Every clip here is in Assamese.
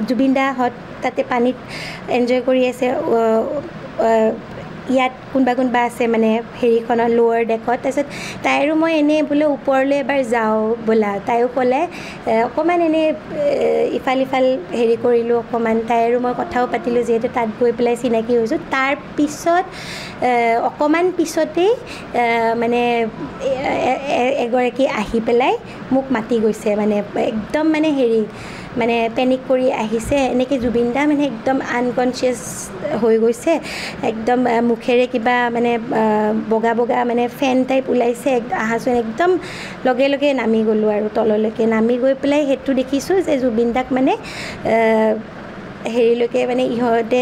জুবিন দাহঁত তাতে পানীত এনজয় কৰি আছে ইয়াত কোনোবা আছে মানে হেৰিখনৰ লোৱাৰ ডেকত তাৰপিছত তাই আৰু মই এনেই বোলে ওপৰলৈ এবাৰ যাওঁ বোলা তাইও ক'লে অকণমান এনেই ইফাল ইফাল হেৰি কৰিলোঁ অকণমান তাই আৰু মই কথাও পাতিলোঁ যিহেতু তাত গৈ পেলাই চিনাকি হৈছোঁ তাৰপিছত অকণমান পিছতেই মানে এগৰাকী আহি পেলাই মোক মাতি গৈছে মানে একদম মানে হেৰি মানে পেনিক কৰি আহিছে এনেকৈ জুবিন দা মানে একদম আনকনচিয়াছ হৈ গৈছে একদম মুখেৰে কিবা মানে বগা বগা মানে ফেন টাইপ ওলাইছে আহাচোন একদম লগে লগে নামি গ'লোঁ আৰু তললৈকে নামি গৈ পেলাই সেইটো দেখিছোঁ যে জুবিন দাক মানে হেৰিলৈকে মানে ইহঁতে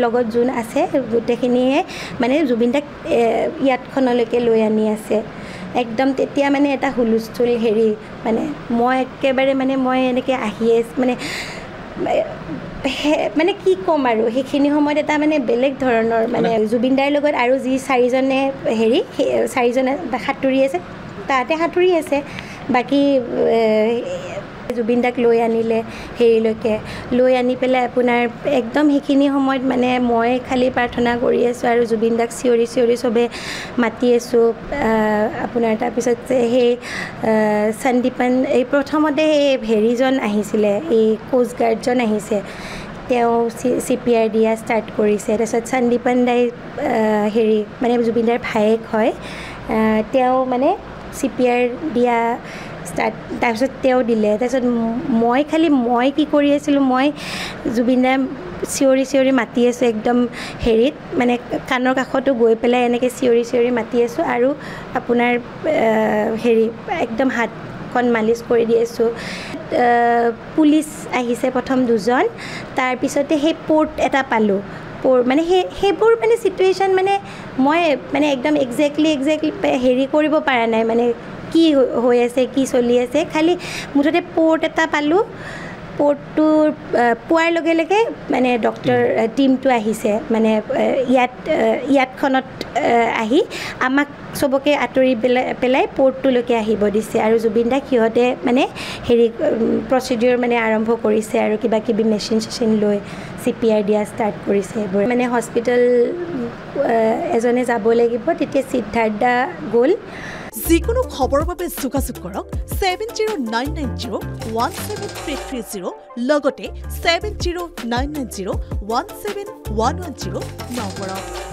লগত যোন আছে গোটেইখিনিয়ে মানে জুবিন দাক ইয়াতখনলৈকে লৈ আনি আছে একদম তেতিয়া মানে এটা হুলস্থুল হেৰি মানে মই একেবাৰে মানে মই এনেকৈ আহিয়ে মানে কি ক'ম আৰু সেইখিনি সময়ত এটা মানে বেলেগ ধৰণৰ মানে জুবিন দাৰ লগত আৰু যি চাৰিজনে চাৰিজনে সাঁতুৰি আছে তাতে সাঁতুৰি আছে বাকী জুবিন দাক লৈ আনিলে হেৰিলৈকে লৈ আনি পেলাই আপোনাৰ একদম সেইখিনি সময়ত মানে মই খালি প্ৰাৰ্থনা কৰি আছোঁ আৰু জুবিন দাক চিঞৰি চিঞৰি চবে মাতি আছোঁ আপোনাৰ তাৰপিছত সেই সন্দীপন এই প্ৰথমতে এই হেৰিজন আহিছিলে এই কোষ্ট গাৰ্ডজন আহিছে তেওঁ CPR দিয়া ষ্টাৰ্ট কৰিছে তাৰপিছত সন্দীপন দাই হেৰি মানে জুবিন দাৰ ভায়েক হয় তেওঁ মানে CPR দিয়া তাৰপিছত তেওঁ দিলে তাৰপিছত মই কি কৰি আছিলোঁ মই জুবিন দাৰ চিঞৰি চিঞৰি মাতি আছোঁ একদম হেৰিত মানে কাণৰ কাষতো গৈ পেলাই এনেকৈ চিঞৰি চিঞৰি মাতি আছোঁ আৰু আপোনাৰ হেৰি একদম হাতখন মালিচ কৰি দি আছোঁ পুলিচ আহিছে প্ৰথম দুজন তাৰপিছতে সেই পৰ্ট এটা পালোঁ মানে সেইবোৰ মানে চিটুৱেশ্যন মানে মই মানে একদম একজেক্টলি হেৰি কৰিব পৰা নাই মানে কি হৈ আছে কি চলি আছে খালি মুঠতে পৰ্ট এটা পালোঁ পৰ্টটো পোৱাৰ লগে লগে মানে ডক্টৰ টিমটো আহিছে মানে ইয়াতখনত আহি আমাক চবকে আঁতৰি পেলাই পৰ্টটোলৈকে আহিব দিছে আৰু জুবিন দাক সিহঁতে মানে হেৰি প্ৰচিডিউৰ মানে আৰম্ভ কৰিছে আৰু কিবা কিবি মেচিন চেচিন লৈ CPR দিয়া ষ্টাৰ্ট কৰিছে এইবোৰ মানে হস্পিটেল এজনে যাব লাগিব তেতিয়া সিদ্ধাৰ্থ গ'ল যিকোনো খবৰৰ বাবে যোগাযোগ কৰক 7099017330 লগতে 7099017110 নম্বৰত